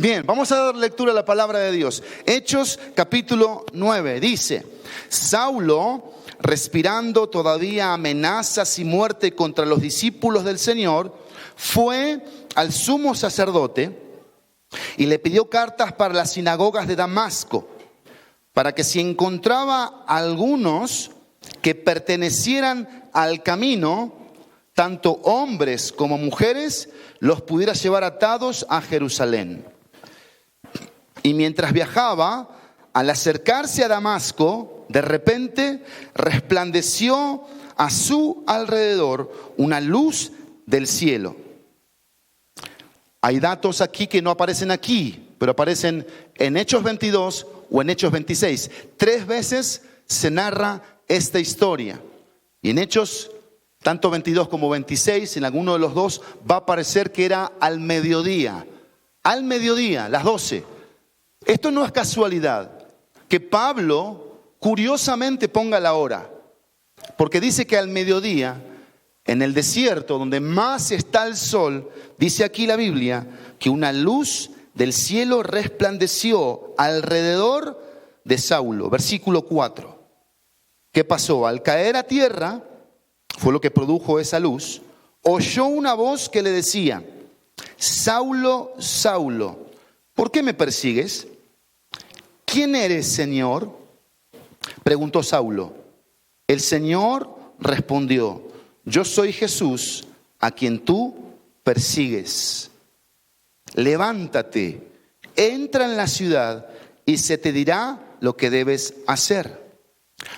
Bien, vamos a dar lectura a la palabra de Dios. Hechos capítulo 9 dice: Saulo, respirando todavía amenazas y muerte contra los discípulos del Señor, fue al sumo sacerdote y le pidió cartas para las sinagogas de Damasco, para que si encontraba algunos que pertenecieran al camino, tanto hombres como mujeres, los pudiera llevar atados a Jerusalén. Y mientras viajaba, al acercarse a Damasco, de repente resplandeció a su alrededor una luz del cielo. Hay datos aquí que no aparecen aquí, pero aparecen en Hechos 22 o en Hechos 26. 3 veces se narra esta historia. Y en Hechos, tanto 22 como 26, en alguno de los dos, va a aparecer que era al mediodía. Al mediodía, las 12. Esto no es casualidad, que Pablo curiosamente ponga la hora. Porque dice que al mediodía, en el desierto, donde más está el sol, dice aquí la Biblia, que una luz del cielo resplandeció alrededor de Saulo. Versículo 4. ¿Qué pasó? Al caer a tierra, fue lo que produjo esa luz, oyó una voz que le decía: Saulo, Saulo, ¿por qué me persigues? ¿Quién eres, Señor?, preguntó Saulo. El Señor respondió: yo soy Jesús, a quien tú persigues. Levántate, entra en la ciudad y se te dirá lo que debes hacer.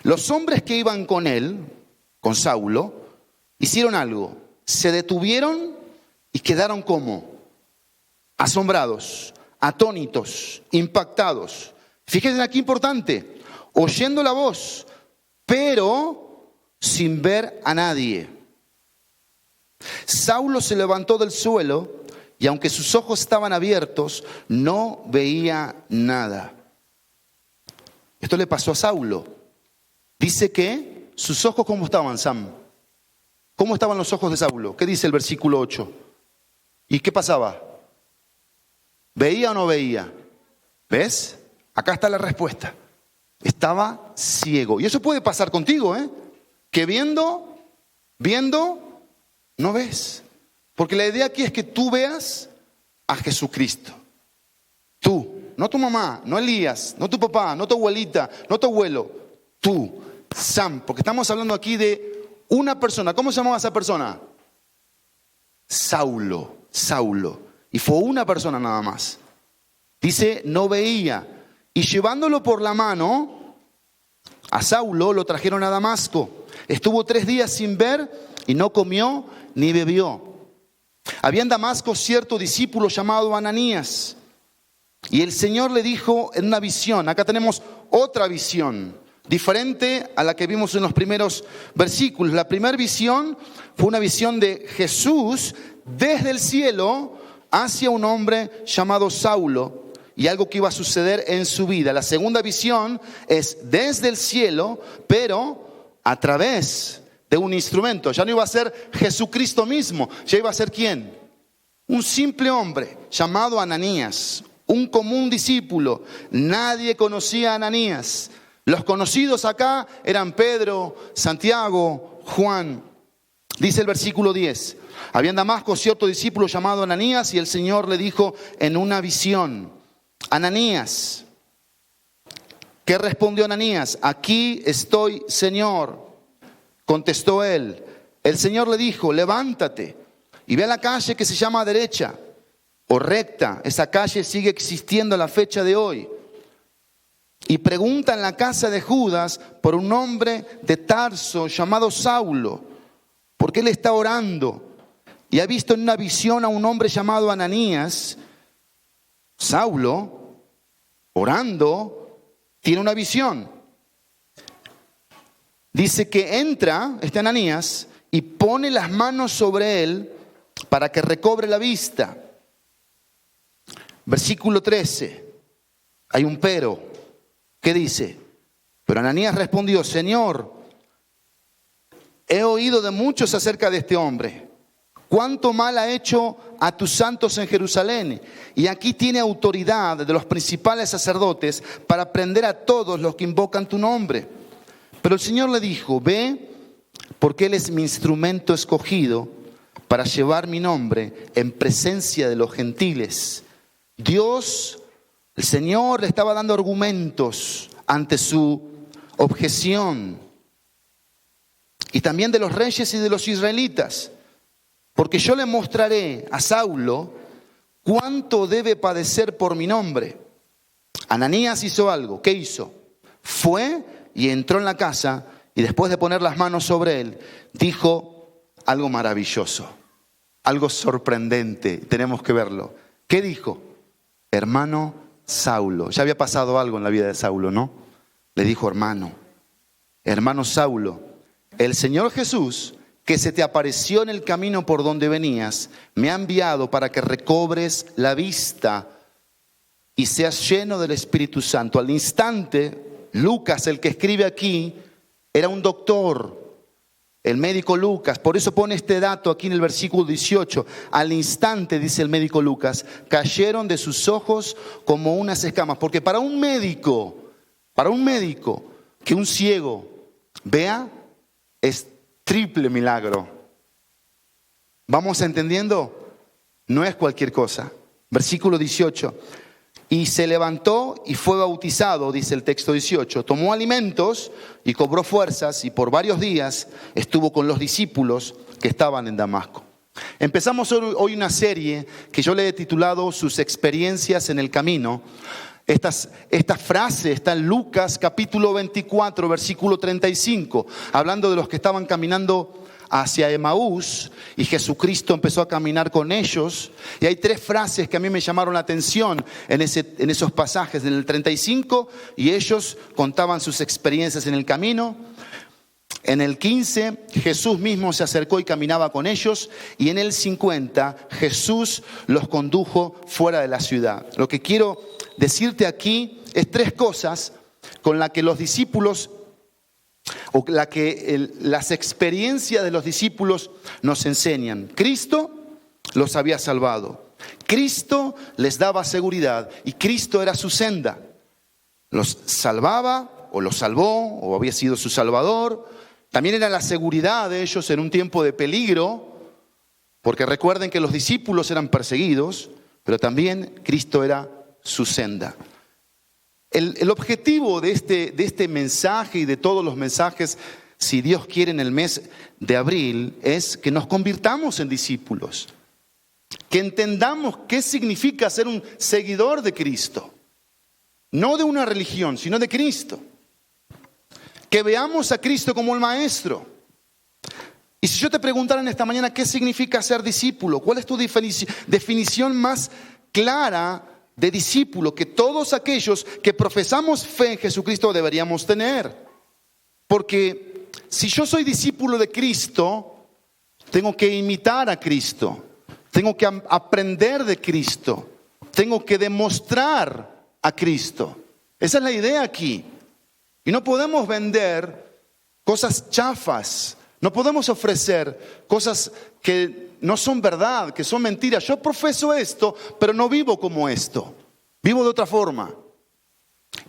Los hombres que iban con él, con Saulo, hicieron algo. Se detuvieron y quedaron como asombrados, atónitos, impactados. Fíjense aquí importante, oyendo la voz, pero sin ver a nadie. Saulo se levantó del suelo y aunque sus ojos estaban abiertos, no veía nada. Esto le pasó a Saulo. Dice que sus ojos, ¿cómo estaban, Sam? ¿Cómo estaban los ojos de Saulo? ¿Qué dice el versículo 8? ¿Y qué pasaba? ¿Veía o no veía? ¿Ves? Acá está la respuesta. Estaba ciego. Y eso puede pasar contigo, que viendo, no ves. Porque la idea aquí es que tú veas a Jesucristo. Tú, no tu mamá, no Elías, no tu papá, no tu abuelita, no tu abuelo. Tú, Sam, porque estamos hablando aquí de una persona. ¿Cómo se llamaba esa persona? Saulo. Y fue una persona nada más. Dice, no veía. Y llevándolo por la mano, a Saulo lo trajeron a Damasco. Estuvo 3 días sin ver y no comió ni bebió. Había en Damasco cierto discípulo llamado Ananías. Y el Señor le dijo en una visión, acá tenemos otra visión, diferente a la que vimos en los primeros versículos. La primera visión fue una visión de Jesús desde el cielo hacia un hombre llamado Saulo y algo que iba a suceder en su vida. La segunda visión es desde el cielo, pero a través de un instrumento. Ya no iba a ser Jesucristo mismo, ya iba a ser ¿quién? Un simple hombre llamado Ananías, un común discípulo. Nadie conocía a Ananías. Los conocidos acá eran Pedro, Santiago, Juan. Dice el versículo 10. Había en Damasco cierto discípulo llamado Ananías y el Señor le dijo en una visión: Ananías. ¿Qué respondió Ananías? Aquí estoy, Señor. Contestó él. El Señor le dijo: levántate y ve a la calle que se llama derecha o recta. Esa calle sigue existiendo a la fecha de hoy. Y pregunta en la casa de Judas por un hombre de Tarso llamado Saulo, porque él está orando y ha visto en una visión a un hombre llamado Ananías. Saulo, orando, tiene una visión. Dice que entra este Ananías y pone las manos sobre él para que recobre la vista. Versículo 13. Hay un pero. ¿Qué dice? Pero Ananías respondió: Señor, he oído de muchos acerca de este hombre, cuánto mal ha hecho a tus santos en Jerusalén. Y aquí tiene autoridad de los principales sacerdotes para prender a todos los que invocan tu nombre. Pero el Señor le dijo, ve, porque Él es mi instrumento escogido para llevar mi nombre en presencia de los gentiles. Dios, el Señor, le estaba dando argumentos ante su objeción. Y también de los reyes y de los israelitas. Porque yo le mostraré a Saulo cuánto debe padecer por mi nombre. Ananías hizo algo. ¿Qué hizo? Fue y entró en la casa y después de poner las manos sobre él, dijo algo maravilloso, algo sorprendente. Tenemos que verlo. ¿Qué dijo? Hermano Saulo. Ya había pasado algo en la vida de Saulo, ¿no? Le dijo hermano Saulo, el Señor Jesús, que se te apareció en el camino por donde venías, me ha enviado para que recobres la vista y seas lleno del Espíritu Santo. Al instante, Lucas, el que escribe aquí, era un doctor, el médico Lucas. Por eso pone este dato aquí en el versículo 18. Al instante, dice el médico Lucas, cayeron de sus ojos como unas escamas. Porque para un médico, que un ciego vea, es triple milagro. ¿Vamos entendiendo? No es cualquier cosa. Versículo 18. Y se levantó y fue bautizado, dice el texto 18. Tomó alimentos y cobró fuerzas y por varios días estuvo con los discípulos que estaban en Damasco. Empezamos hoy una serie que yo le he titulado Sus experiencias en el camino. Esta frase está en Lucas capítulo 24, versículo 35, hablando de los que estaban caminando hacia Emaús y Jesucristo empezó a caminar con ellos. Y hay tres frases que a mí me llamaron la atención en esos pasajes. En el 35, y ellos contaban sus experiencias en el camino. En el 15, Jesús mismo se acercó y caminaba con ellos. Y en el 50, Jesús los condujo fuera de la ciudad. Lo que quiero decirte aquí es tres cosas con las que los discípulos, o las experiencias de los discípulos nos enseñan. Cristo los había salvado. Cristo les daba seguridad y Cristo era su senda. Los salvaba o los salvó o había sido su salvador. También era la seguridad de ellos en un tiempo de peligro, porque recuerden que los discípulos eran perseguidos, pero también Cristo era su senda. El objetivo de este mensaje y de todos los mensajes, si Dios quiere, en el mes de abril, es que nos convirtamos en discípulos. Que entendamos qué significa ser un seguidor de Cristo. No de una religión, sino de Cristo. Que veamos a Cristo como el Maestro. Y si yo te preguntara en esta mañana qué significa ser discípulo, ¿cuál es tu definición más clara de discípulo que todos aquellos que profesamos fe en Jesucristo deberíamos tener? Porque si yo soy discípulo de Cristo, tengo que imitar a Cristo, tengo que aprender de Cristo, tengo que demostrar a Cristo. Esa es la idea aquí. Y no podemos vender cosas chafas, no podemos ofrecer cosas que no son verdad, que son mentiras. Yo profeso esto, pero no vivo como esto. Vivo de otra forma.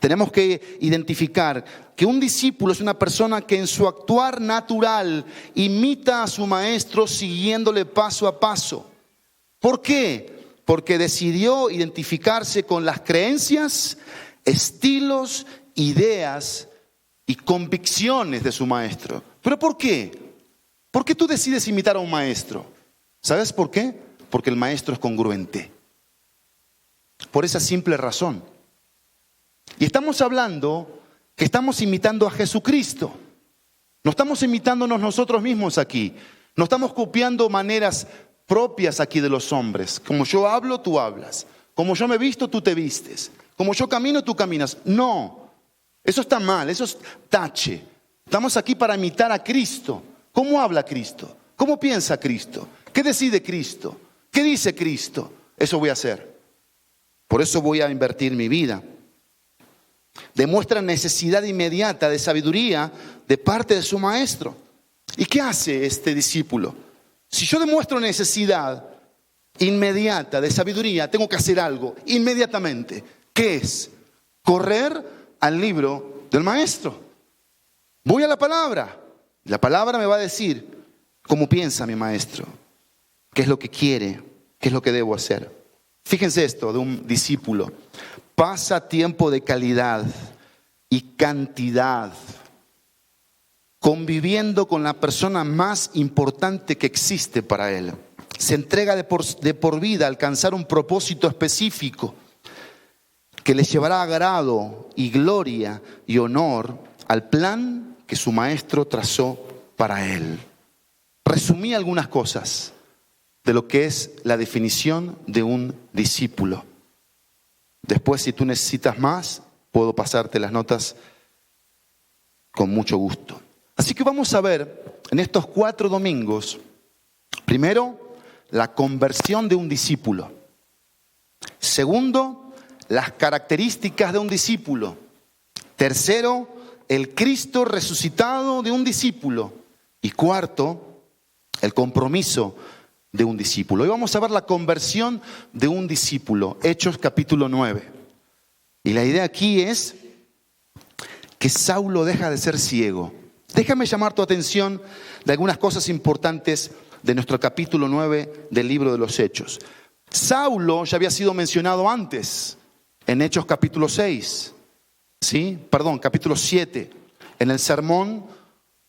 Tenemos que identificar que un discípulo es una persona que en su actuar natural imita a su maestro siguiéndole paso a paso. ¿Por qué? Porque decidió identificarse con las creencias, estilos, ideas y convicciones de su maestro. ¿Pero por qué? ¿Por qué tú decides imitar a un maestro? ¿Sabes por qué? Porque el maestro es congruente. Por esa simple razón. Y estamos hablando que estamos imitando a Jesucristo. No estamos imitándonos nosotros mismos aquí. No estamos copiando maneras propias aquí de los hombres. Como yo hablo, tú hablas. Como yo me visto, tú te vistes. Como yo camino, tú caminas. No, eso está mal, eso es tache. Estamos aquí para imitar a Cristo. ¿Cómo habla Cristo? ¿Cómo piensa Cristo? ¿Qué decide Cristo? ¿Qué dice Cristo? Eso voy a hacer. Por eso voy a invertir mi vida. Demuestra necesidad inmediata de sabiduría de parte de su maestro. ¿Y qué hace este discípulo? Si yo demuestro necesidad inmediata de sabiduría, tengo que hacer algo inmediatamente. ¿Qué es? Correr al libro del maestro. Voy a la palabra. La palabra me va a decir cómo piensa mi maestro, qué es lo que quiere, qué es lo que debo hacer. Fíjense esto de un discípulo. Pasa tiempo de calidad y cantidad conviviendo con la persona más importante que existe para él. Se entrega de por vida a alcanzar un propósito específico que le llevará agrado y gloria y honor al plan que su maestro trazó para él. Resumí algunas cosas de lo que es la definición de un discípulo. Después, si tú necesitas más, puedo pasarte las notas con mucho gusto. Así que vamos a ver en estos 4 domingos, primero, la conversión de un discípulo. Segundo, las características de un discípulo. Tercero, el Cristo resucitado de un discípulo. Y cuarto, el compromiso de un discípulo. Hoy vamos a ver la conversión de un discípulo, Hechos capítulo 9. Y la idea aquí es que Saulo deja de ser ciego. Déjame llamar tu atención de algunas cosas importantes de nuestro capítulo 9 del libro de los Hechos. Saulo ya había sido mencionado antes, en Hechos capítulo 6, capítulo 7, en el sermón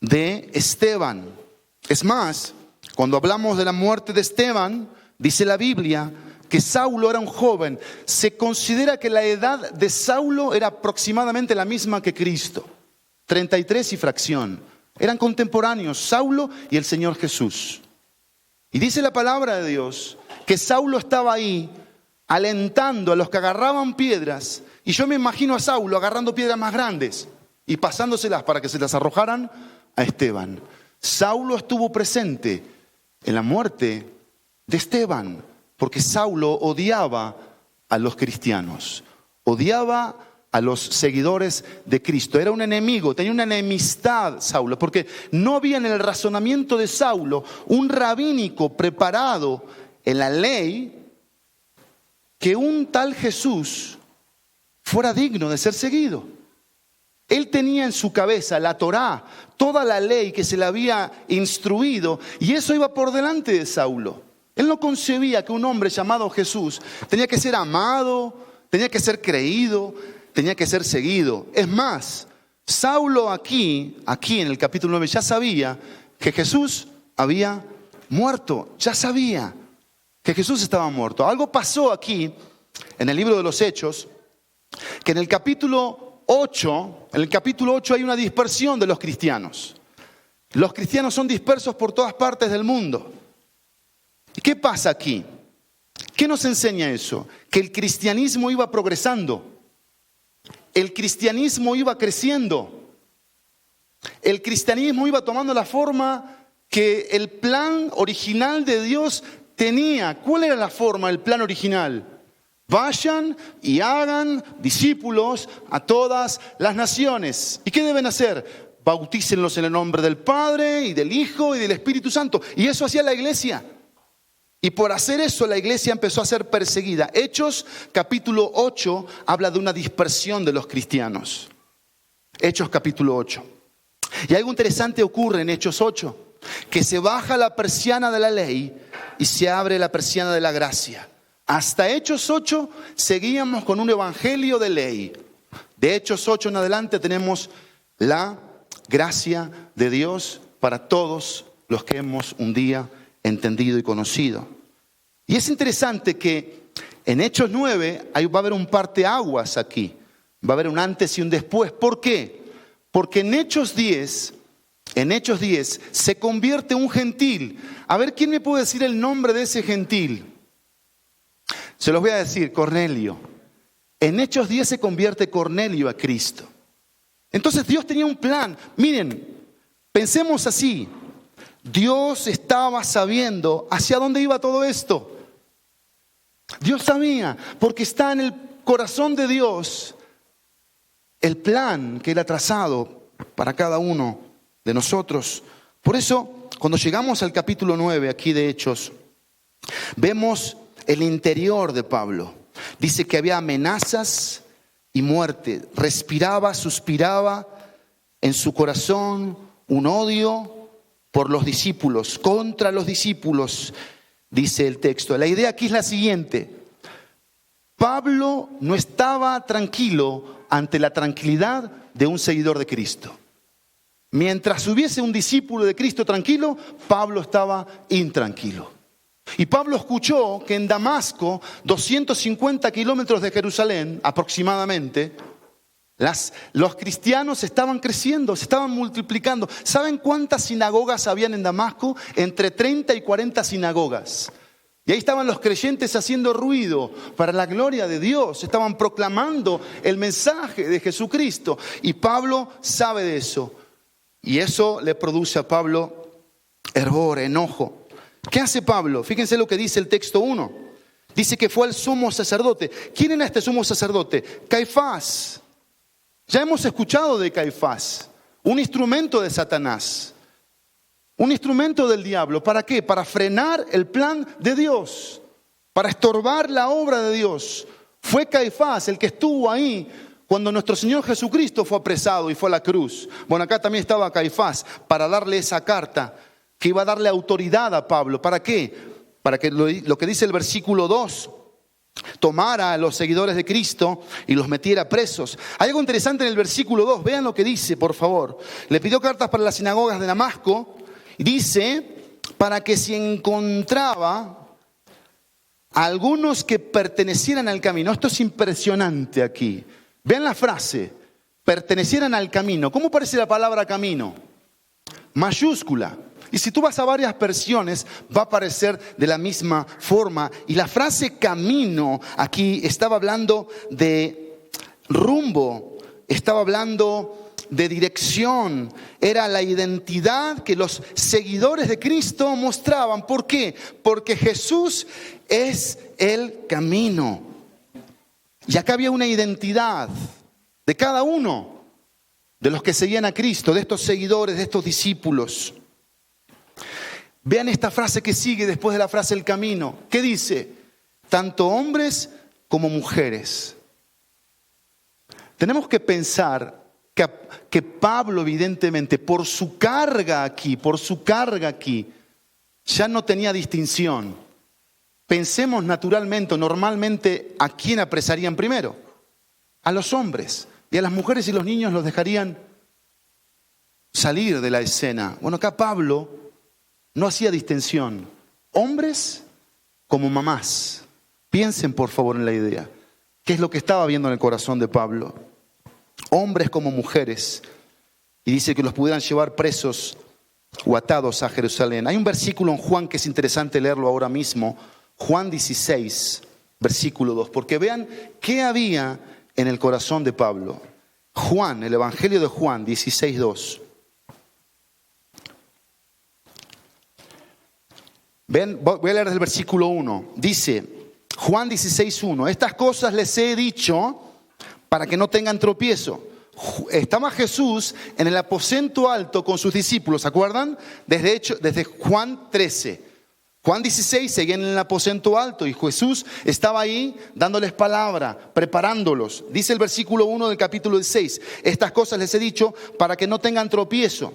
de Esteban. Es más, cuando hablamos de la muerte de Esteban, dice la Biblia que Saulo era un joven. Se considera que la edad de Saulo era aproximadamente la misma que Cristo. 33 y fracción. Eran contemporáneos, Saulo y el Señor Jesús. Y dice la palabra de Dios que Saulo estaba ahí alentando a los que agarraban piedras. Y yo me imagino a Saulo agarrando piedras más grandes y pasándoselas para que se las arrojaran a Esteban. Saulo estuvo presente en la muerte de Esteban, porque Saulo odiaba a los cristianos, odiaba a los seguidores de Cristo. Era un enemigo, tenía una enemistad Saulo, porque no había en el razonamiento de Saulo un rabínico preparado en la ley que un tal Jesús fuera digno de ser seguido. Él tenía en su cabeza la Torá, toda la ley que se le había instruido, y eso iba por delante de Saulo. Él no concebía que un hombre llamado Jesús tenía que ser amado, tenía que ser creído, tenía que ser seguido. Es más, Saulo aquí en el capítulo 9 ya sabía que Jesús había muerto, ya sabía que Jesús estaba muerto. Algo pasó aquí en el libro de los Hechos, que en el capítulo 8 hay una dispersión de los cristianos. Los cristianos son dispersos por todas partes del mundo. ¿Y qué pasa aquí? ¿Qué nos enseña eso? Que el cristianismo iba progresando. El cristianismo iba creciendo. El cristianismo iba tomando la forma que el plan original de Dios tenía. ¿Cuál era la forma, el plan original? Vayan y hagan discípulos a todas las naciones. ¿Y qué deben hacer? Bautícenlos en el nombre del Padre y del Hijo y del Espíritu Santo. Y eso hacía la iglesia. Y por hacer eso la iglesia empezó a ser perseguida. Hechos capítulo 8 habla de una dispersión de los cristianos. Hechos capítulo 8. Y algo interesante ocurre en Hechos 8. Que se baja la persiana de la ley y se abre la persiana de la gracia. Hasta Hechos 8 seguíamos con un evangelio de ley. De Hechos 8 en adelante tenemos la gracia de Dios para todos los que hemos un día entendido y conocido. Y es interesante que en Hechos 9 va a haber un parteaguas aquí. Va a haber un antes y un después. ¿Por qué? Porque en Hechos 10 se convierte un gentil. A ver, ¿quién me puede decir el nombre de ese gentil? Se los voy a decir, Cornelio. En Hechos 10 se convierte Cornelio a Cristo. Entonces Dios tenía un plan. Miren, pensemos así. Dios estaba sabiendo hacia dónde iba todo esto. Dios sabía, porque está en el corazón de Dios el plan que Él ha trazado para cada uno de nosotros. Por eso cuando llegamos al capítulo 9 aquí de Hechos, vemos el interior de Pablo. Dice que había amenazas y muerte. Respiraba, suspiraba en su corazón un odio por los discípulos, contra los discípulos, dice el texto. La idea aquí es la siguiente: Pablo no estaba tranquilo ante la tranquilidad de un seguidor de Cristo. Mientras hubiese un discípulo de Cristo tranquilo, Pablo estaba intranquilo. Y Pablo escuchó que en Damasco, 250 kilómetros de Jerusalén aproximadamente, los cristianos estaban creciendo, se estaban multiplicando. ¿Saben cuántas sinagogas habían en Damasco? Entre 30 y 40 sinagogas. Y ahí estaban los creyentes haciendo ruido para la gloria de Dios. Estaban proclamando el mensaje de Jesucristo. Y Pablo sabe de eso. Y eso le produce a Pablo hervor, enojo. ¿Qué hace Pablo? Fíjense lo que dice el texto 1. Dice que fue al sumo sacerdote. ¿Quién era este sumo sacerdote? Caifás. Ya hemos escuchado de Caifás. Un instrumento de Satanás. Un instrumento del diablo. ¿Para qué? Para frenar el plan de Dios. Para estorbar la obra de Dios. Fue Caifás el que estuvo ahí cuando nuestro Señor Jesucristo fue apresado y fue a la cruz. Bueno, acá también estaba Caifás para darle esa carta que iba a darle autoridad a Pablo. ¿Para qué? Para que lo que dice el versículo 2, tomara a los seguidores de Cristo y los metiera presos. Hay algo interesante en el versículo 2, vean lo que dice, por favor. Le pidió cartas para las sinagogas de Damasco, y dice, para que si encontraba a algunos que pertenecieran al camino. Esto es impresionante aquí. Vean la frase, pertenecieran al camino. ¿Cómo aparece la palabra camino? Mayúscula. Y si tú vas a varias versiones, va a aparecer de la misma forma. Y la frase camino aquí estaba hablando de rumbo, estaba hablando de dirección. Era la identidad que los seguidores de Cristo mostraban. ¿Por qué? Porque Jesús es el camino. Y acá había una identidad de cada uno de los que seguían a Cristo, de estos seguidores, de estos discípulos. Vean esta frase que sigue después de la frase el camino. ¿Qué dice? Tanto hombres como mujeres. Tenemos que pensar que Pablo, evidentemente, por su carga aquí, ya no tenía distinción. Pensemos naturalmente, normalmente, ¿a quién apresarían primero? A los hombres. Y a las mujeres y los niños los dejarían salir de la escena. Bueno, acá Pablo no hacía distinción. Hombres como mamás. Piensen por favor en la idea. ¿Qué es lo que estaba viendo en el corazón de Pablo? Hombres como mujeres. Y dice que los pudieran llevar presos o atados a Jerusalén. Hay un versículo en Juan que es interesante leerlo ahora mismo. Juan 16, versículo 2. Porque vean qué había en el corazón de Pablo. Juan, el Evangelio de Juan 16, 2. Ven, voy a leer el versículo 1. Dice, Juan 16:1, estas cosas les he dicho para que no tengan tropiezo. Estaba Jesús en el aposento alto con sus discípulos, ¿se acuerdan? Desde Juan 13. Juan 16 seguían en el aposento alto y Jesús estaba ahí dándoles palabra, preparándolos. Dice el versículo 1 del capítulo 16, estas cosas les he dicho para que no tengan tropiezo.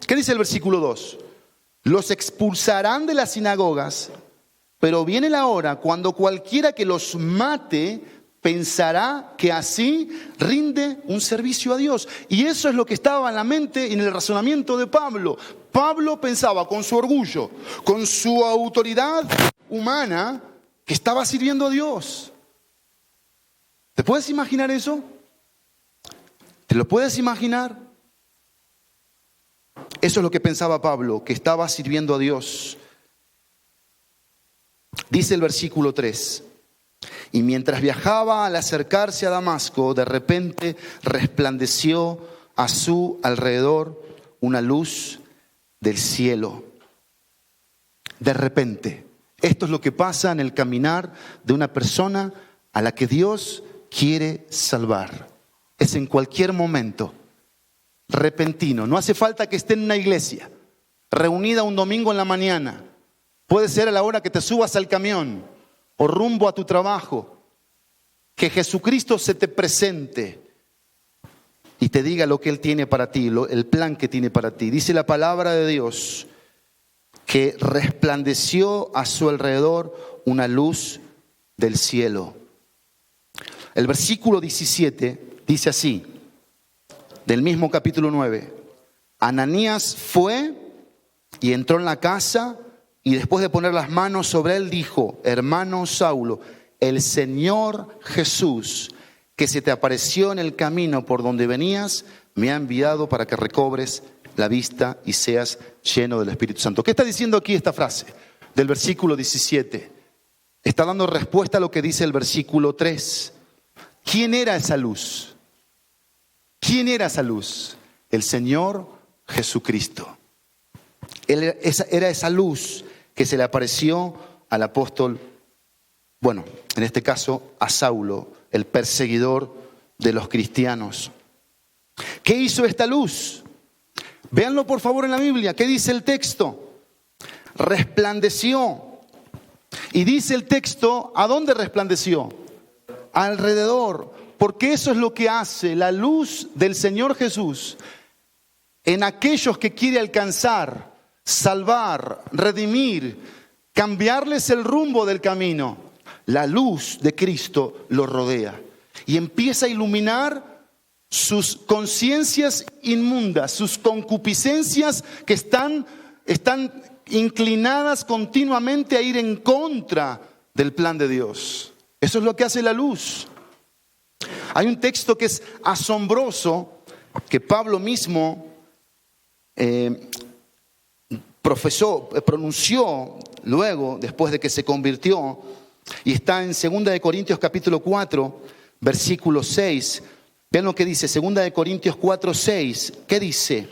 ¿Qué dice el versículo 2? Los expulsarán de las sinagogas, pero viene la hora cuando cualquiera que los mate pensará que así rinde un servicio a Dios. Y eso es lo que estaba en la mente y en el razonamiento de Pablo. Pablo pensaba con su orgullo, con su autoridad humana, que estaba sirviendo a Dios. ¿Te puedes imaginar eso? ¿Te lo puedes imaginar? Eso es lo que pensaba Pablo, que estaba sirviendo a Dios. Dice el versículo 3. Y mientras viajaba al acercarse a Damasco, de repente resplandeció a su alrededor una luz del cielo. De repente. Esto es lo que pasa en el caminar de una persona a la que Dios quiere salvar. Es en cualquier momento. Repentino. No hace falta que esté en una iglesia. reunida un domingo en la mañana. Puede ser a la hora que te subas al camión o rumbo a tu trabajo. Que Jesucristo se te presente y te diga lo que Él tiene para ti, el plan que tiene para ti. Dice la palabra de Dios que resplandeció a su alrededor una luz del cielo. El versículo 17 dice así, del mismo capítulo 9. Ananías fue y entró en la casa y después de poner las manos sobre él dijo: hermano Saulo, el Señor Jesús, que se te apareció en el camino por donde venías, me ha enviado para que recobres la vista y seas lleno del Espíritu Santo. ¿Qué está diciendo aquí esta frase del versículo 17? Está dando respuesta a lo que dice el versículo 3. ¿Quién era esa luz? ¿Quién era esa luz? El Señor Jesucristo. Era esa luz que se le apareció al apóstol, bueno, en este caso a Saulo, el perseguidor de los cristianos. ¿Qué hizo esta luz? Véanlo por favor en la Biblia. ¿Qué dice el texto? Resplandeció. Y dice el texto, ¿a dónde resplandeció? Alrededor. Porque eso es lo que hace la luz del Señor Jesús en aquellos que quiere alcanzar, salvar, redimir, cambiarles el rumbo del camino. La luz de Cristo los rodea y empieza a iluminar sus conciencias inmundas, sus concupiscencias que están inclinadas continuamente a ir en contra del plan de Dios. Eso es lo que hace la luz. Hay un texto que es asombroso, que Pablo mismo pronunció luego, después de que se convirtió, y está en 2 Corintios capítulo 4, versículo 6. Vean lo que dice, 2 Corintios 4, 6. ¿Qué dice?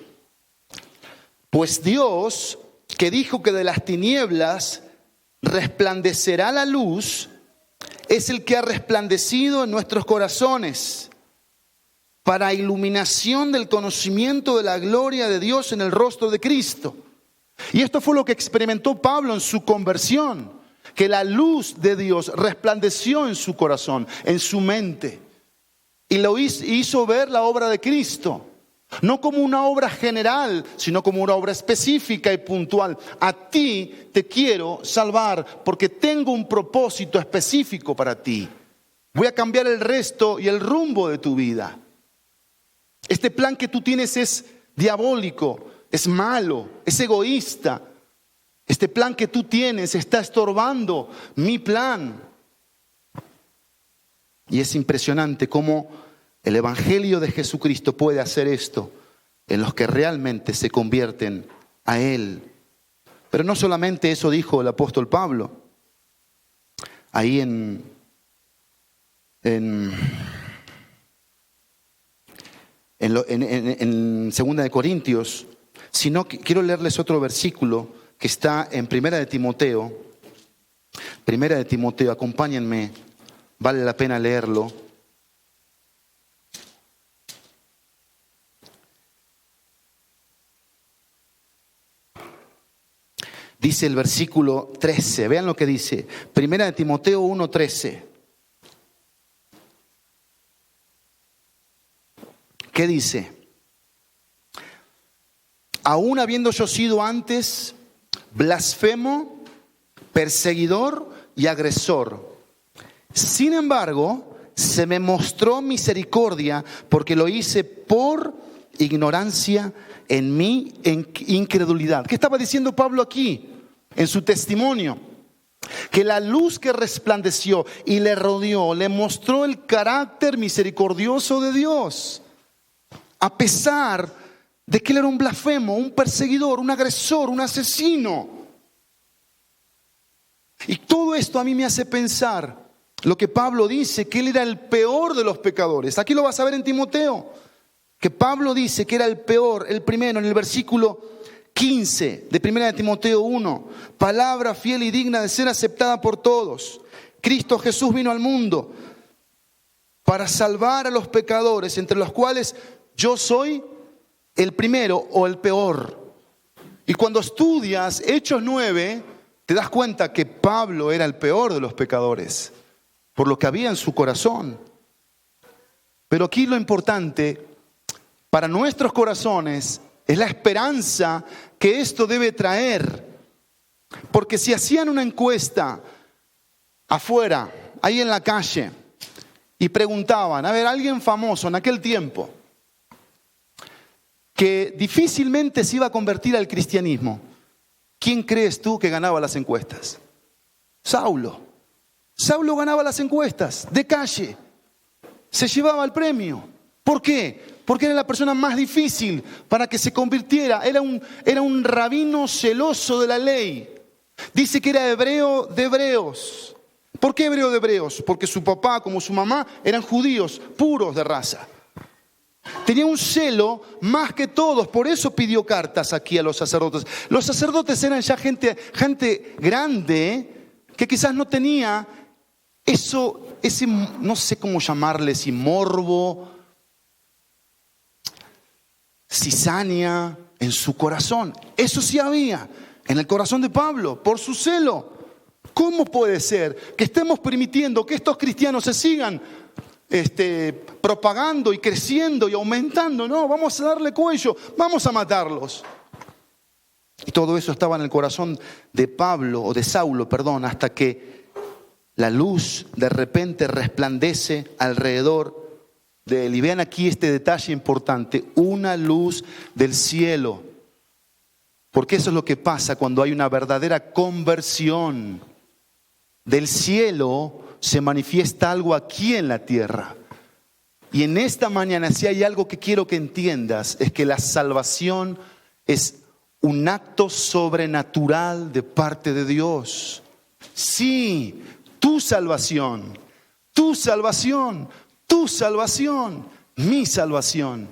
Pues Dios, que dijo que de las tinieblas resplandecerá la luz, es el que ha resplandecido en nuestros corazones para iluminación del conocimiento de la gloria de Dios en el rostro de Cristo. Y esto fue lo que experimentó Pablo en su conversión, que la luz de Dios resplandeció en su corazón, en su mente, y lo hizo ver la obra de Cristo. No como una obra general, sino como una obra específica y puntual. A ti te quiero salvar porque tengo un propósito específico para ti. Voy a cambiar el resto y el rumbo de tu vida. Este plan que tú tienes es diabólico, es malo, es egoísta. Este plan que tú tienes está estorbando mi plan. Y es impresionante cómo el Evangelio de Jesucristo puede hacer esto en los que realmente se convierten a Él. Pero no solamente eso dijo el apóstol Pablo. Ahí en 2 Corintios, sino que quiero leerles otro versículo que está en 1 de Timoteo. 1 de Timoteo, acompáñenme, vale la pena leerlo. Dice el versículo 13, vean lo que dice, 1 de Timoteo 1:13. ¿Qué dice? Aún habiendo yo sido antes blasfemo, perseguidor y agresor, sin embargo, se me mostró misericordia porque lo hice por ignorancia en mi incredulidad. ¿Qué estaba diciendo Pablo aquí en su testimonio? Que la luz que resplandeció y le rodeó le mostró el carácter misericordioso de Dios, a pesar de que él era un blasfemo, un perseguidor, un agresor, un asesino. Y todo esto a mí me hace pensar lo que Pablo dice, que él era el peor de los pecadores. Aquí lo vas a ver en Timoteo, que Pablo dice que era el peor, el primero, en el versículo 15 de 1 de Timoteo 1. Palabra fiel y digna de ser aceptada por todos. Cristo Jesús vino al mundo para salvar a los pecadores, entre los cuales yo soy el primero o el peor. Y cuando estudias Hechos 9, te das cuenta que Pablo era el peor de los pecadores, por lo que había en su corazón. Pero aquí lo importante para nuestros corazones es la esperanza que esto debe traer. Porque si hacían una encuesta afuera, ahí en la calle, y preguntaban, a ver, alguien famoso en aquel tiempo, que difícilmente se iba a convertir al cristianismo, ¿quién crees tú que ganaba las encuestas? Saulo. Saulo ganaba las encuestas de calle. Se llevaba el premio. ¿Por qué? Porque era la persona más difícil para que se convirtiera. Era un rabino celoso de la ley. Dice que era hebreo de hebreos. ¿Por qué hebreo de hebreos? Porque su papá como su mamá eran judíos puros de raza. Tenía un celo más que todos, por eso pidió cartas aquí a los sacerdotes. Los sacerdotes eran ya gente grande que quizás no tenía ese, no sé cómo llamarle, si morbo, cizaña en su corazón. Eso sí había en el corazón de Pablo, por su celo. ¿Cómo puede ser que estemos permitiendo que estos cristianos se sigan propagando y creciendo y aumentando? No, vamos a darle cuello, vamos a matarlos. Y todo eso estaba en el corazón de Pablo, o de Saulo, perdón, hasta que la luz de repente resplandece alrededor de él. Y vean aquí este detalle importante, una luz del cielo. Porque eso es lo que pasa cuando hay una verdadera conversión. Del cielo se manifiesta algo aquí en la tierra. Y en esta mañana, si hay algo que quiero que entiendas, es que la salvación es un acto sobrenatural de parte de Dios. Sí, tu salvación, tu salvación, tu salvación, mi salvación.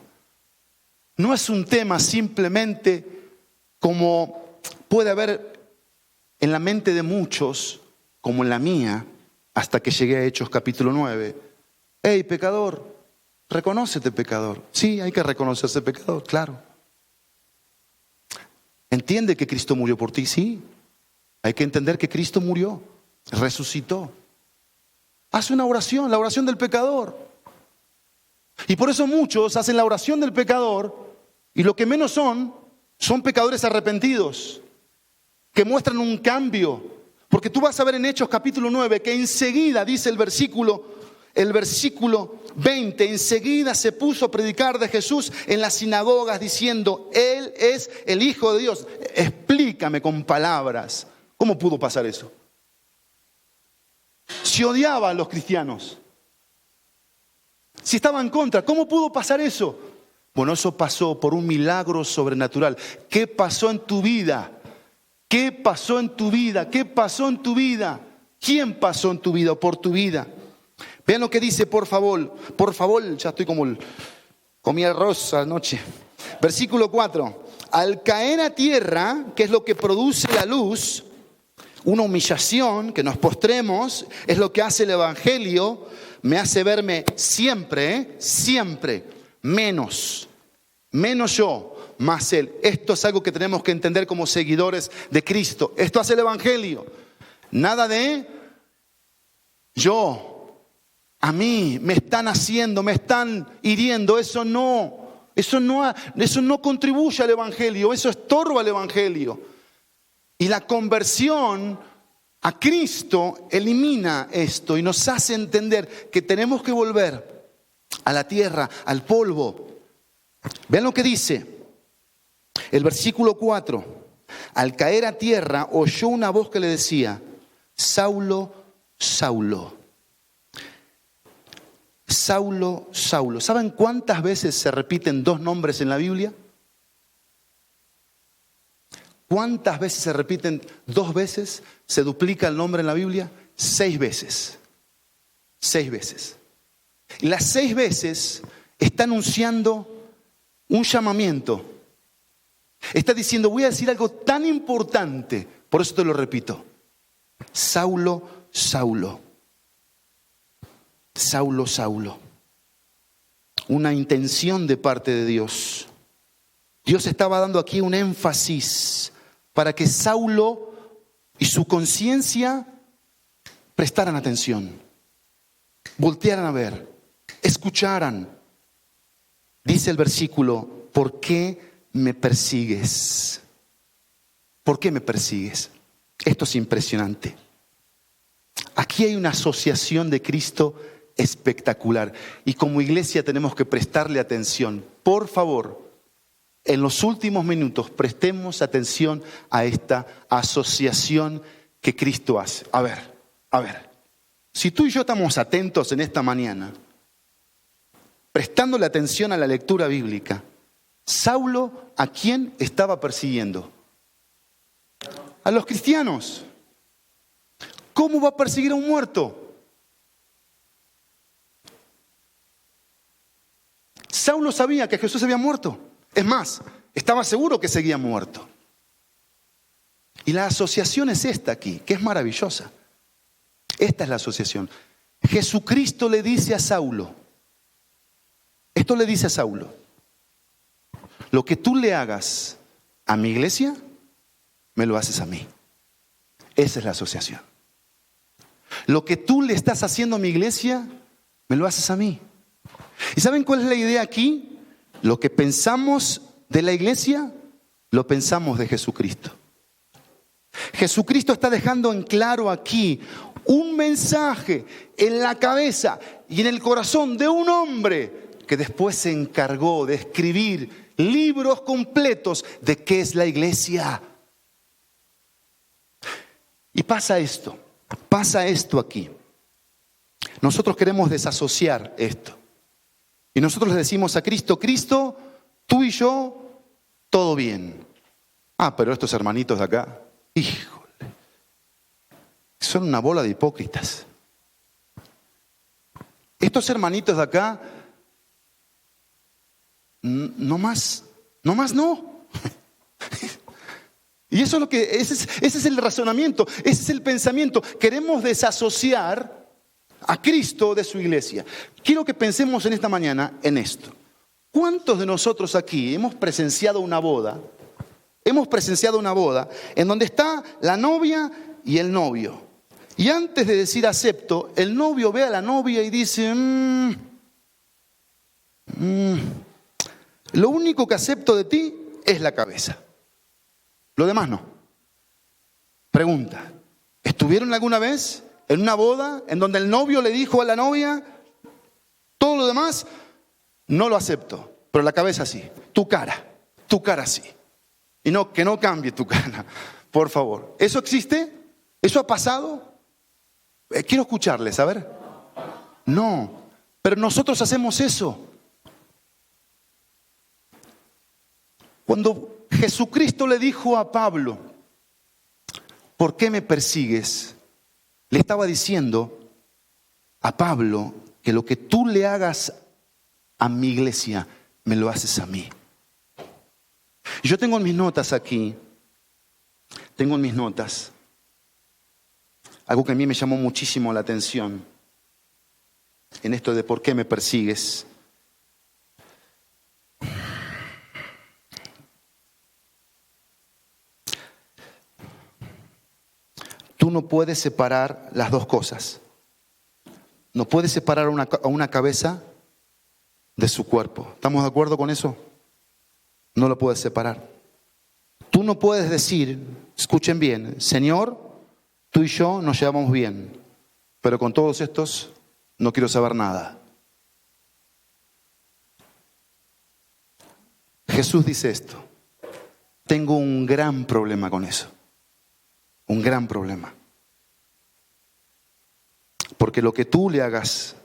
No es un tema simplemente como puede haber en la mente de muchos, como en la mía, hasta que llegué a Hechos capítulo 9. Hey, pecador, reconócete pecador. Sí, hay que reconocerse pecador, claro. ¿Entiende que Cristo murió por ti? Sí. Hay que entender que Cristo murió, resucitó. Haz una oración, la oración del pecador. Y por eso muchos hacen la oración del pecador y lo que menos son pecadores arrepentidos, que muestran un cambio. Porque tú vas a ver en Hechos capítulo 9 que enseguida dice el versículo 20, enseguida se puso a predicar de Jesús en las sinagogas diciendo, Él es el Hijo de Dios. Explícame con palabras, ¿cómo pudo pasar eso? Si odiaba a los cristianos, si estaba en contra, ¿cómo pudo pasar eso? Bueno, eso pasó por un milagro sobrenatural. ¿Qué pasó en tu vida? ¿Qué pasó en tu vida? ¿Qué pasó en tu vida? ¿Quién pasó en tu vida o por tu vida? Vean lo que dice, por favor, ya estoy como comí arroz anoche. Versículo 4. Al caer a tierra, que es lo que produce la luz, una humillación, que nos postremos, es lo que hace el Evangelio, me hace verme siempre menos yo, más Él. Esto es algo que tenemos que entender como seguidores de Cristo. Esto hace el Evangelio. Nada de yo, a mí, me están haciendo, me están hiriendo. Eso no contribuye al Evangelio, eso estorba al Evangelio. Y la conversión a Cristo elimina esto y nos hace entender que tenemos que volver a la tierra, al polvo. Vean lo que dice. El versículo 4, al caer a tierra oyó una voz que le decía, Saulo, Saulo, Saulo, Saulo. ¿Saben cuántas veces se repiten dos nombres en la Biblia? ¿Cuántas veces se repiten dos veces? ¿Se duplica el nombre en la Biblia? 6 veces. 6 veces. Y las 6 veces está anunciando un llamamiento. Está diciendo, voy a decir algo tan importante, por eso te lo repito. Saulo, Saulo. Saulo, Saulo. Una intención de parte de Dios. Dios estaba dando aquí un énfasis para que Saulo y su conciencia prestaran atención, voltearan a ver, escucharan. Dice el versículo: ¿por qué me persigues? ¿Por qué me persigues? Esto es impresionante. Aquí hay una asociación de Cristo espectacular y como iglesia tenemos que prestarle atención. Por favor, en los últimos minutos prestemos atención a esta asociación que Cristo hace. A ver, si tú y yo estamos atentos en esta mañana, prestándole atención a la lectura bíblica, Saulo, ¿a quién estaba persiguiendo? A los cristianos. ¿Cómo va a perseguir a un muerto? Saulo sabía que Jesús había muerto. Es más, estaba seguro que seguía muerto. Y la asociación es esta aquí, que es maravillosa. Esta es la asociación. Jesucristo le dice a Saulo, esto le dice a Saulo: lo que tú le hagas a mi iglesia, me lo haces a mí. Esa es la asociación. Lo que tú le estás haciendo a mi iglesia, me lo haces a mí. ¿Y saben cuál es la idea aquí? Lo que pensamos de la iglesia, lo pensamos de Jesucristo. Jesucristo está dejando en claro aquí un mensaje en la cabeza y en el corazón de un hombre que después se encargó de escribir libros completos de qué es la iglesia. Y pasa esto aquí. Nosotros queremos desasociar esto. Y nosotros le decimos a Cristo: Cristo, tú y yo, todo bien. Pero estos hermanitos de acá, híjole, son una bola de hipócritas. Estos hermanitos de acá, no más no. Y eso es lo que, ese es el razonamiento, ese es el pensamiento. Queremos desasociar a Cristo de su iglesia. Quiero que pensemos en esta mañana en esto. ¿Cuántos de nosotros aquí hemos presenciado una boda? Hemos presenciado una boda en donde está la novia y el novio. Y antes de decir acepto, el novio ve a la novia y dice: lo único que acepto de ti es la cabeza. Lo demás no. Pregunta: ¿estuvieron alguna vez en una boda en donde el novio le dijo a la novia: todo lo demás no lo acepto, pero la cabeza sí, tu cara sí? Y no, que no cambie tu cara, por favor. ¿Eso existe? ¿Eso ha pasado? Quiero escucharles, a ver. No, pero nosotros hacemos eso. Cuando Jesucristo le dijo a Pablo: ¿por qué me persigues?, le estaba diciendo a Pablo que lo que tú le hagas a mi iglesia, me lo haces a mí. Y yo tengo en mis notas aquí, algo que a mí me llamó muchísimo la atención en esto de por qué me persigues. Tú no puedes separar las dos cosas. No puedes separar a una cabeza de su cuerpo. ¿Estamos de acuerdo con eso? No lo puedes separar. Tú no puedes decir, escuchen bien: Señor, tú y yo nos llevamos bien, pero con todos estos no quiero saber nada. Jesús dice esto: tengo un gran problema con eso. Un gran problema. Porque lo que tú le hagas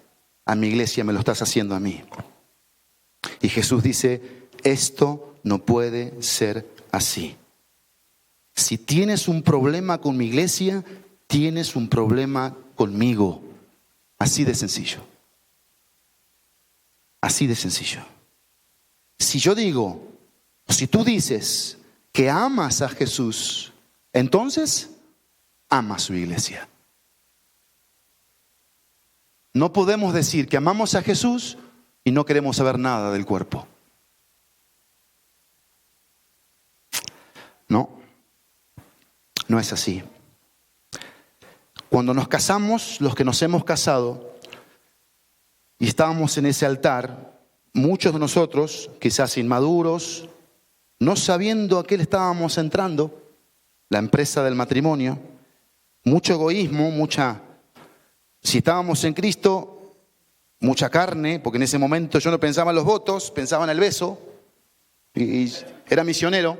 a mi iglesia, me lo estás haciendo a mí. Y Jesús dice: esto no puede ser así. Si tienes un problema con mi iglesia, tienes un problema conmigo. Así de sencillo. Así de sencillo. Si yo digo, o si tú dices que amas a Jesús, entonces ama a su iglesia. No podemos decir que amamos a Jesús y no queremos saber nada del cuerpo. No, no es así. Cuando nos casamos, los que nos hemos casado y estábamos en ese altar, muchos de nosotros, quizás inmaduros, no sabiendo a qué le estábamos entrando, la empresa del matrimonio, mucho egoísmo, si estábamos en Cristo, mucha carne, porque en ese momento yo no pensaba en los votos, pensaba en el beso, y era misionero,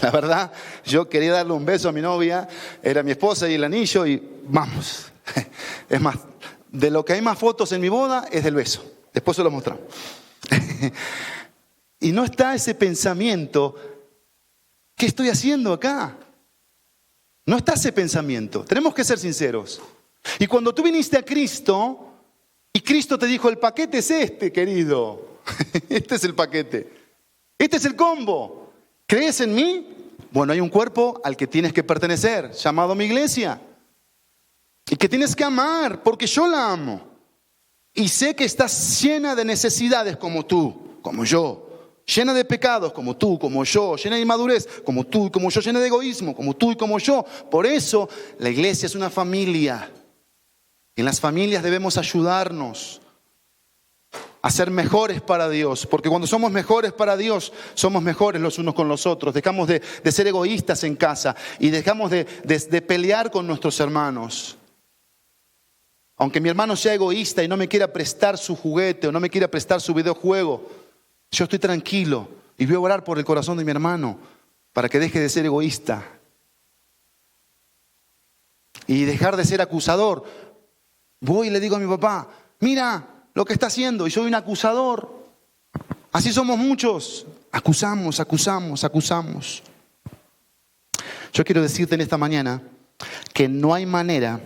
la verdad, yo quería darle un beso a mi novia, era mi esposa y el anillo, y vamos, es más, de lo que hay más fotos en mi boda es del beso, después se lo mostramos. Y no está ese pensamiento, ¿qué estoy haciendo acá? No está ese pensamiento, tenemos que ser sinceros. Y cuando tú viniste a Cristo, y Cristo te dijo, el paquete es este, querido, este es el paquete, este es el combo, ¿crees en mí? Bueno, hay un cuerpo al que tienes que pertenecer, llamado mi iglesia, y que tienes que amar, porque yo la amo. Y sé que estás llena de necesidades como tú, como yo. Llena de pecados como tú, como yo. Llena de inmadurez como tú y como yo. Llena de egoísmo como tú y como yo. Por eso la iglesia es una familia. En las familias debemos ayudarnos a ser mejores para Dios. Porque cuando somos mejores para Dios, somos mejores los unos con los otros. Dejamos de ser egoístas en casa y dejamos de pelear con nuestros hermanos. Aunque mi hermano sea egoísta y no me quiera prestar su juguete o no me quiera prestar su videojuego, yo estoy tranquilo y voy a orar por el corazón de mi hermano para que deje de ser egoísta y dejar de ser acusador. Voy y le digo a mi papá, mira lo que está haciendo, y soy un acusador. Así somos muchos. Acusamos. Yo quiero decirte en esta mañana que no hay manera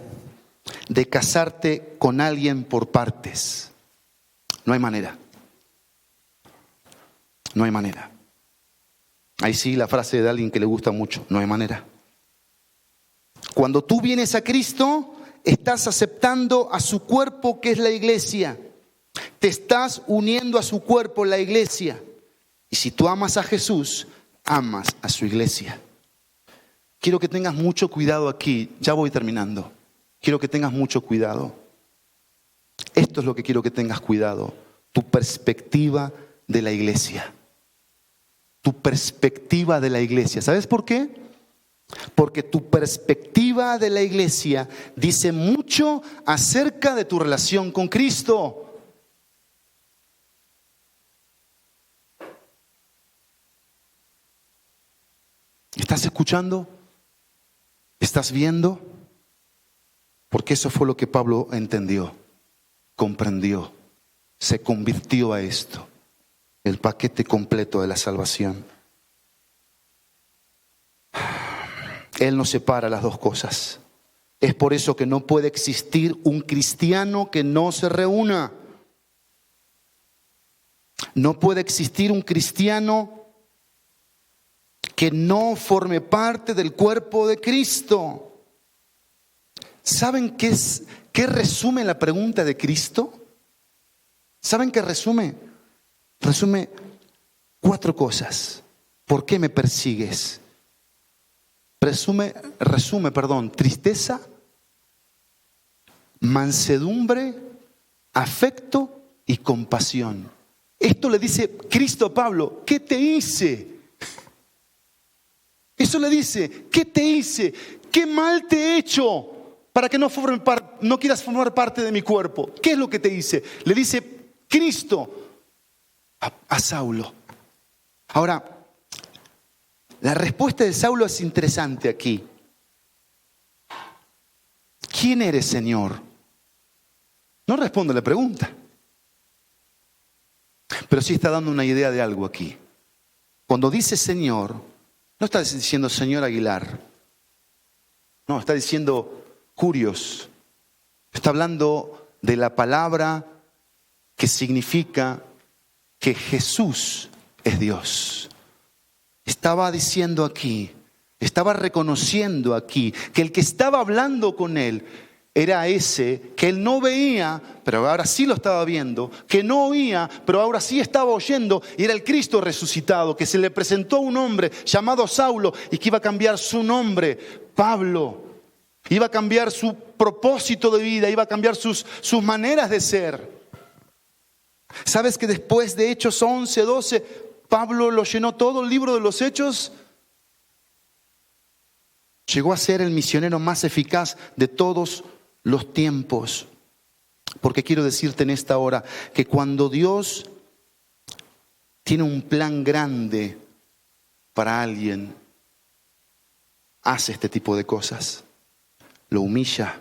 de casarte con alguien por partes. No hay manera. No hay manera. Ahí sí la frase de alguien que le gusta mucho. No hay manera. Cuando tú vienes a Cristo, estás aceptando a su cuerpo, que es la iglesia. Te estás uniendo a su cuerpo, la iglesia. Y si tú amas a Jesús, amas a su iglesia. Quiero que tengas mucho cuidado aquí. Ya voy terminando. Quiero que tengas mucho cuidado. Esto es lo que quiero que tengas cuidado. Tu perspectiva de la iglesia. Tu perspectiva de la iglesia. ¿Sabes por qué? Porque tu perspectiva de la iglesia dice mucho acerca de tu relación con Cristo. ¿Estás escuchando? ¿Estás viendo? Porque eso fue lo que Pablo entendió, comprendió, se convirtió a esto, el paquete completo de la salvación. Él no separa las dos cosas. Es por eso que no puede existir un cristiano que no se reúna. No puede existir un cristiano que no forme parte del cuerpo de Cristo. ¿Saben qué resume la pregunta de Cristo? ¿Saben qué resume? Resume 4 cosas. ¿Por qué me persigues? Resume, tristeza, mansedumbre, afecto y compasión. Esto le dice Cristo a Pablo. ¿Qué te hice? Eso le dice. ¿Qué te hice? ¿Qué mal te he hecho para que no quieras formar parte de mi cuerpo? ¿Qué es lo que te hice? Le dice Cristo a Saulo. Ahora, la respuesta de Saulo es interesante aquí. ¿Quién eres, Señor? No responde la pregunta. Pero sí está dando una idea de algo aquí. Cuando dice Señor, no está diciendo Señor Aguilar. No, está diciendo Curios. Está hablando de la palabra que significa que Jesús es Dios. Estaba diciendo aquí, estaba reconociendo aquí que el que estaba hablando con él era ese que él no veía, pero ahora sí lo estaba viendo, que no oía, pero ahora sí estaba oyendo, y era el Cristo resucitado, que se le presentó a un hombre llamado Saulo y que iba a cambiar su nombre, Pablo. Iba a cambiar su propósito de vida, iba a cambiar sus maneras de ser. ¿Sabes que después de Hechos 11, 12, Pablo lo llenó todo el libro de los Hechos? Llegó a ser el misionero más eficaz de todos los tiempos. Porque quiero decirte en esta hora que cuando Dios tiene un plan grande para alguien, hace este tipo de cosas. Lo humilla,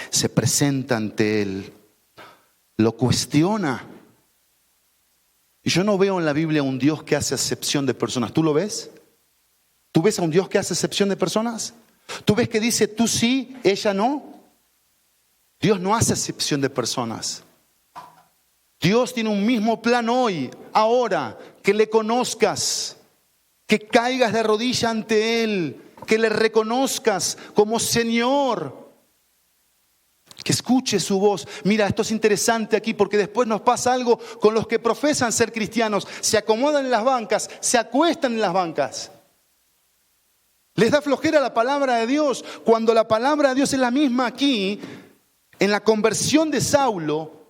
se presenta ante él, lo cuestiona. Y yo no veo en la Biblia un Dios que hace acepción de personas. ¿Tú lo ves? ¿Tú ves a un Dios que hace acepción de personas? ¿Tú ves que dice tú sí, ella no? Dios no hace acepción de personas. Dios tiene un mismo plan hoy, ahora, que le conozcas, que caigas de rodilla ante Él, que le reconozcas como Señor, que escuche su voz. Mira, esto es interesante aquí porque después nos pasa algo con los que profesan ser cristianos. Se acomodan en las bancas, se acuestan en las bancas. Les da flojera la palabra de Dios, cuando la palabra de Dios es la misma aquí, en la conversión de Saulo,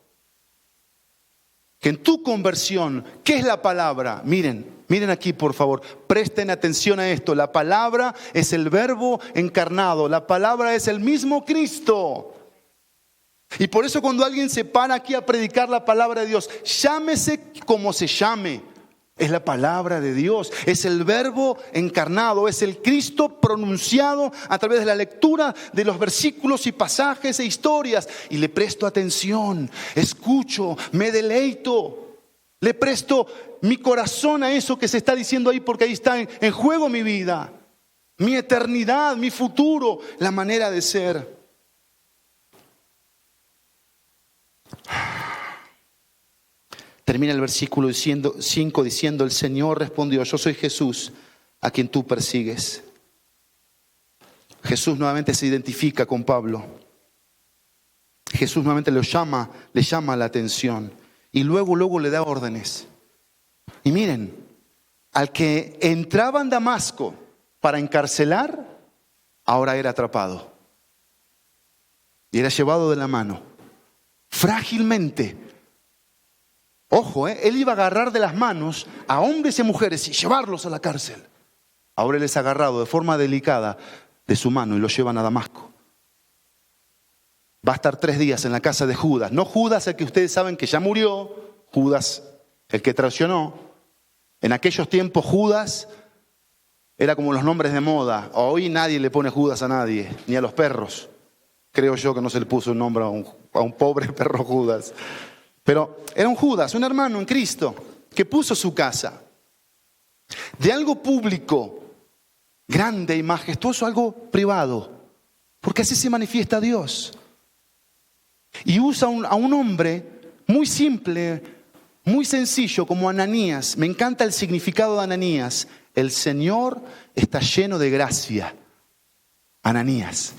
que en tu conversión. ¿Qué es la palabra? Miren aquí por favor, presten atención a esto. La palabra es el Verbo encarnado, la palabra es el mismo Cristo. Y por eso cuando alguien se para aquí a predicar la palabra de Dios, llámese como se llame, es la palabra de Dios, es el Verbo encarnado, es el Cristo pronunciado a través de la lectura de los versículos y pasajes e historias. Y le presto atención, escucho, me deleito, le presto mi corazón a eso que se está diciendo ahí, porque ahí está en juego mi vida, mi eternidad, mi futuro, la manera de ser. Termina el versículo 5 diciendo: el Señor respondió: yo soy Jesús a quien tú persigues. Jesús nuevamente se identifica con Pablo. Jesús nuevamente le llama la atención. Y luego le da órdenes. Y miren, al que entraba en Damasco para encarcelar, ahora era atrapado. Y era llevado de la mano, frágilmente. Ojo, él iba a agarrar de las manos a hombres y mujeres y llevarlos a la cárcel. Ahora él es agarrado de forma delicada de su mano y lo llevan a Damasco. Va a estar 3 días en la casa de Judas. No Judas, el que ustedes saben que ya murió. Judas, el que traicionó. En aquellos tiempos Judas era como los nombres de moda. Hoy nadie le pone Judas a nadie, ni a los perros. Creo yo que no se le puso un nombre a un pobre perro Judas. Pero era un Judas, un hermano en Cristo, que puso su casa. De algo público, grande y majestuoso, algo privado. Porque así se manifiesta Dios. Y usa a un hombre muy simple, muy sencillo, como Ananías. Me encanta el significado de Ananías. El Señor está lleno de gracia. Ananías,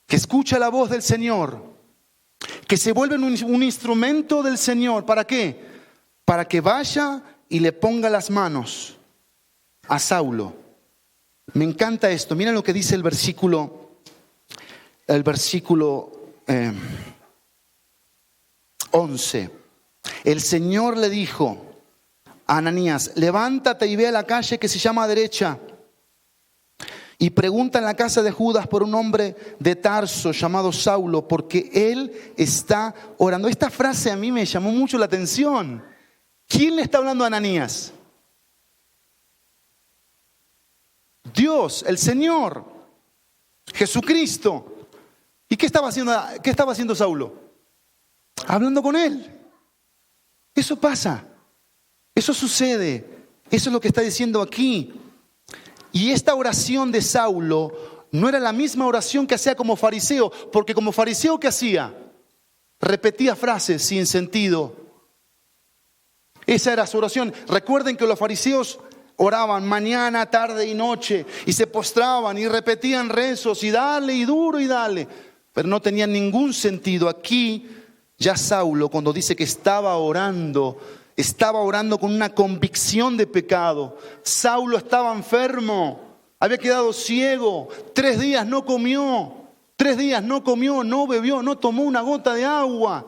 que escucha la voz del Señor, que se vuelve un instrumento del Señor. ¿Para qué? Para que vaya y le ponga las manos a Saulo. Me encanta esto. Miren lo que dice el versículo 11. El Señor le dijo a Ananías: levántate y ve a la calle que se llama Derecha y pregunta en la casa de Judas por un hombre de Tarso llamado Saulo, porque él está orando. Esta frase a mí me llamó mucho la atención. ¿Quién le está hablando a Ananías? Dios, el Señor, Jesucristo. ¿Y qué estaba haciendo Saulo? Hablando con él. Eso pasa, eso sucede, eso es lo que está diciendo aquí. Y esta oración de Saulo no era la misma oración que hacía como fariseo, porque como fariseo, ¿qué hacía? Repetía frases sin sentido. Esa era su oración. Recuerden que los fariseos oraban mañana, tarde y noche, y se postraban y repetían rezos y dale y duro y dale, pero no tenían ningún sentido. Aquí ya Saulo, cuando dice que estaba orando con una convicción de pecado. Saulo estaba enfermo, había quedado ciego, 3 días no comió, 3 días no comió, no bebió, no tomó una gota de agua,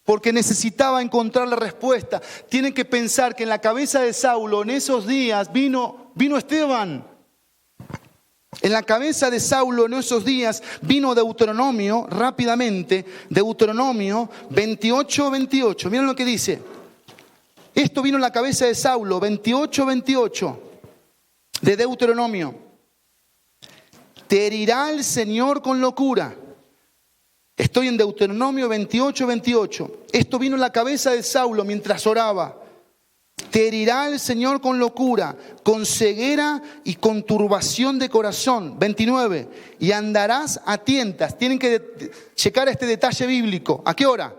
porque necesitaba encontrar la respuesta. Tienen que pensar que en la cabeza de Saulo en esos días vino Esteban. En la cabeza de Saulo en esos días vino Deuteronomio, rápidamente, Deuteronomio 28:28. Miren lo que dice. Esto vino en la cabeza de Saulo, 28:28 de Deuteronomio. Te herirá el Señor con locura. Estoy en Deuteronomio 28:28. Esto vino en la cabeza de Saulo mientras oraba. Te herirá el Señor con locura, con ceguera y con turbación de corazón. 29. Y andarás a tientas. Tienen que checar este detalle bíblico. ¿A qué hora?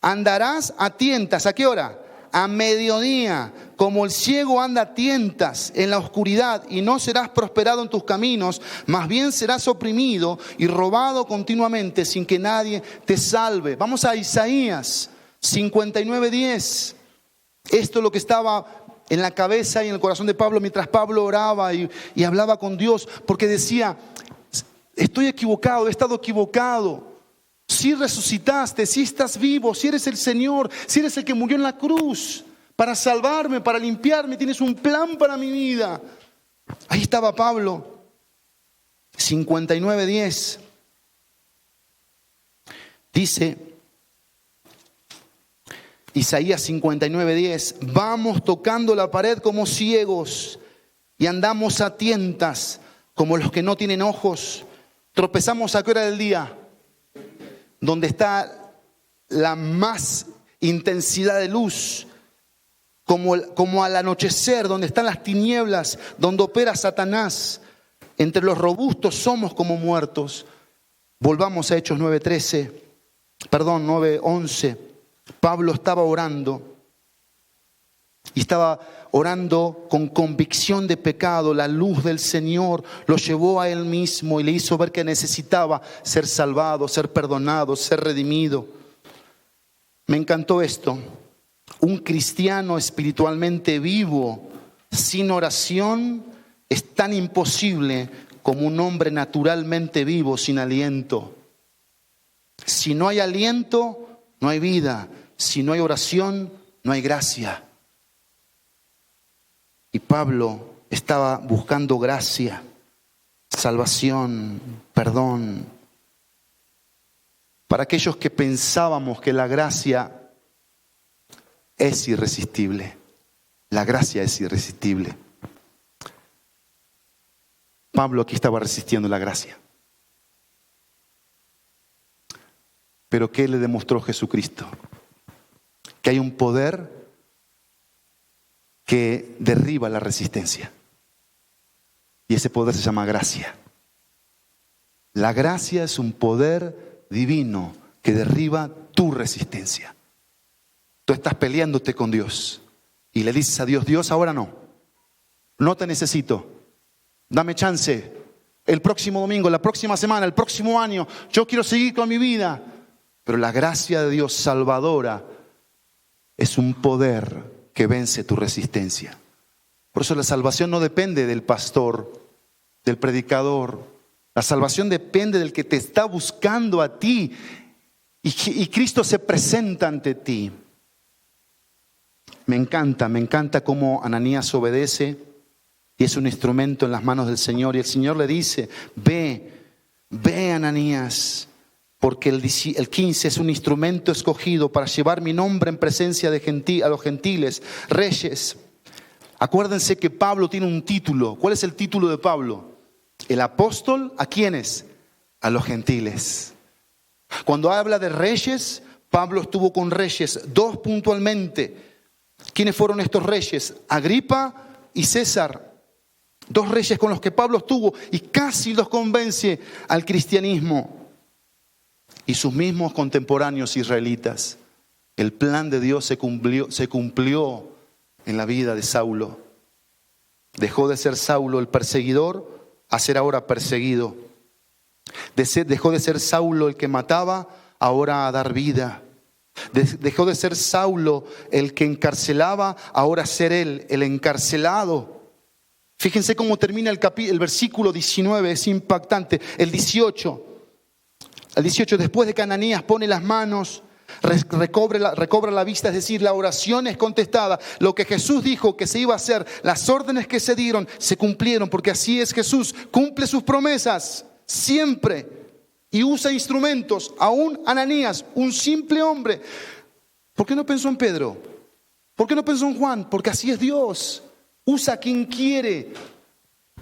Andarás a tientas. ¿A qué hora? A mediodía, como el ciego anda a tientas en la oscuridad, y no serás prosperado en tus caminos, más bien serás oprimido y robado continuamente sin que nadie te salve. Vamos a Isaías 59:10. Esto es lo que estaba en la cabeza y en el corazón de Pablo mientras Pablo oraba y hablaba con Dios, porque decía, estoy equivocado, he estado equivocado. Si resucitaste, si estás vivo, si eres el Señor, si eres el que murió en la cruz para salvarme, para limpiarme, tienes un plan para mi vida. Ahí estaba Pablo, 59:10. Dice Isaías 59:10, vamos tocando la pared como ciegos y andamos a tientas como los que no tienen ojos. Tropezamos ¿a qué hora del día? Donde está la más intensidad de luz, como al anochecer, donde están las tinieblas, donde opera Satanás. Entre los robustos somos como muertos. Volvamos a Hechos 9:11. Pablo estaba orando y estaba orando con convicción de pecado. La luz del Señor lo llevó a él mismo y le hizo ver que necesitaba ser salvado, ser perdonado, ser redimido. Me encantó esto. Un cristiano espiritualmente vivo, sin oración, es tan imposible como un hombre naturalmente vivo, sin aliento. Si no hay aliento, no hay vida. Si no hay oración, no hay gracia. Y Pablo estaba buscando gracia, salvación, perdón. Para aquellos que pensábamos que la gracia es irresistible. La gracia es irresistible. Pablo aquí estaba resistiendo la gracia. Pero ¿qué le demostró Jesucristo? Que hay un poder que derriba la resistencia. Y ese poder se llama gracia. La gracia es un poder divino que derriba tu resistencia. Tú estás peleándote con Dios y le dices a Dios, Dios, ahora no te necesito, dame chance, el próximo domingo, la próxima semana, el próximo año, yo quiero seguir con mi vida. Pero la gracia de Dios salvadora es un poder que vence tu resistencia. Por eso la salvación no depende del pastor, del predicador. La salvación depende del que te está buscando a ti y Cristo se presenta ante ti. Me encanta cómo Ananías obedece y es un instrumento en las manos del Señor. Y el Señor le dice, ve Ananías, porque el 15 es un instrumento escogido para llevar mi nombre en presencia de a los gentiles, reyes. Acuérdense que Pablo tiene un título. ¿Cuál es el título de Pablo? El apóstol, ¿a quiénes? A los gentiles. Cuando habla de reyes, Pablo estuvo con reyes, 2 puntualmente. ¿Quiénes fueron estos reyes? Agripa y César. 2 reyes con los que Pablo estuvo y casi los convence al cristianismo. Y sus mismos contemporáneos israelitas. El plan de Dios se cumplió en la vida de Saulo. Dejó de ser Saulo el perseguidor a ser ahora perseguido. Dejó de ser Saulo el que mataba, ahora a dar vida. Dejó de ser Saulo el que encarcelaba, ahora ser él el encarcelado. Fíjense cómo termina el versículo 19, es impactante. El 18, después de que Ananías pone las manos, recobra la vista, es decir, la oración es contestada. Lo que Jesús dijo que se iba a hacer, las órdenes que se dieron, se cumplieron, porque así es Jesús, cumple sus promesas siempre y usa instrumentos. Aún Ananías, un simple hombre. ¿Por qué no pensó en Pedro? ¿Por qué no pensó en Juan? Porque así es Dios. Usa a quien quiere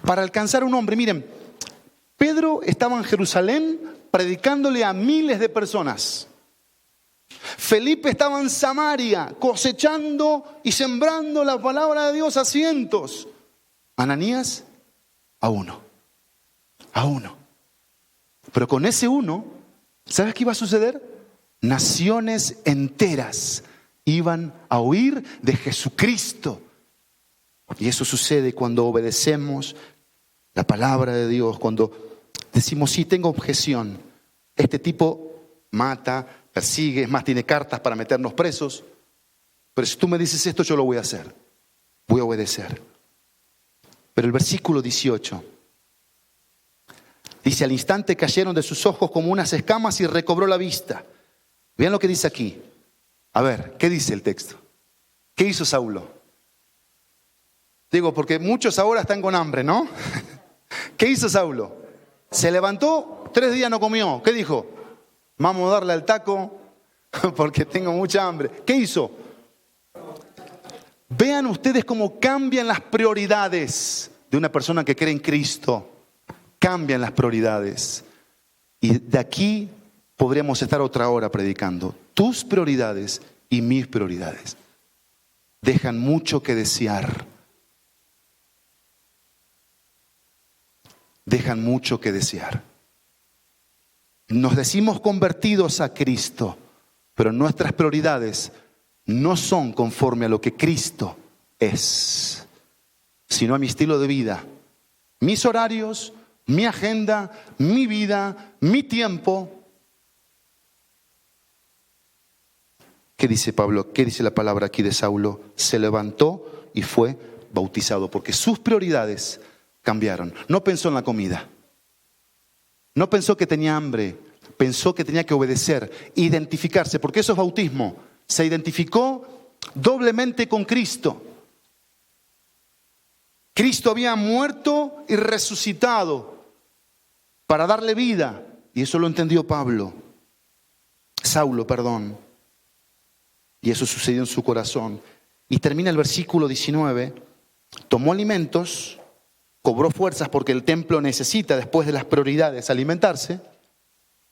para alcanzar a un hombre. Miren, Pedro estaba en Jerusalén predicándole a miles de personas. Felipe estaba en Samaria cosechando y sembrando la palabra de Dios a cientos. Ananías a uno. Pero con ese uno, ¿sabes qué iba a suceder? Naciones enteras iban a oír de Jesucristo. Y eso sucede cuando obedecemos la palabra de Dios, cuando decimos, sí, tengo objeción. Este tipo mata, persigue, es más, tiene cartas para meternos presos. Pero si tú me dices esto, yo lo voy a hacer. Voy a obedecer. Pero el versículo 18 dice, al instante cayeron de sus ojos como unas escamas y recobró la vista. Vean lo que dice aquí. A ver, ¿qué dice el texto? ¿Qué hizo Saulo? Digo, porque muchos ahora están con hambre, ¿no? ¿Qué hizo Saulo? Se levantó, 3 días no comió. ¿Qué dijo? Vamos a darle al taco porque tengo mucha hambre. ¿Qué hizo? Vean ustedes cómo cambian las prioridades de una persona que cree en Cristo. Cambian las prioridades. Y de aquí podríamos estar otra hora predicando. Tus prioridades y mis prioridades dejan mucho que desear. Dejan mucho que desear. Nos decimos convertidos a Cristo, pero nuestras prioridades no son conforme a lo que Cristo es, sino a mi estilo de vida, mis horarios, mi agenda, mi vida, mi tiempo. ¿Qué dice Pablo? ¿Qué dice la palabra aquí de Saulo? Se levantó y fue bautizado, porque sus prioridades cambiaron. No pensó en la comida. No pensó que tenía hambre. Pensó que tenía que obedecer, identificarse, porque eso es bautismo. Se identificó doblemente con Cristo. Cristo había muerto y resucitado para darle vida. Y eso lo entendió Saulo, perdón. Y eso sucedió en su corazón. Y termina el versículo 19. Tomó alimentos, cobró fuerzas porque el templo necesita, después de las prioridades, alimentarse.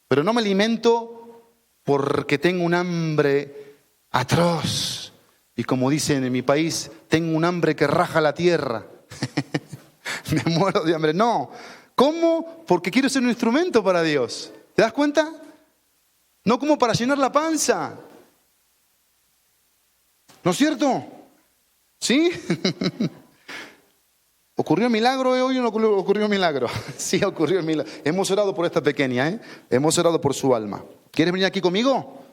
Pero no me alimento porque tengo un hambre atroz. Y como dicen en mi país, tengo un hambre que raja la tierra. Me muero de hambre. No. ¿Cómo? Porque quiero ser un instrumento para Dios. ¿Te das cuenta? No como para llenar la panza. ¿No es cierto? ¿Sí? ¿Ocurrió un milagro hoy o no ocurrió un milagro? Sí, ocurrió un milagro. Hemos orado por esta pequeña, Hemos orado por su alma. ¿Quieres venir aquí conmigo?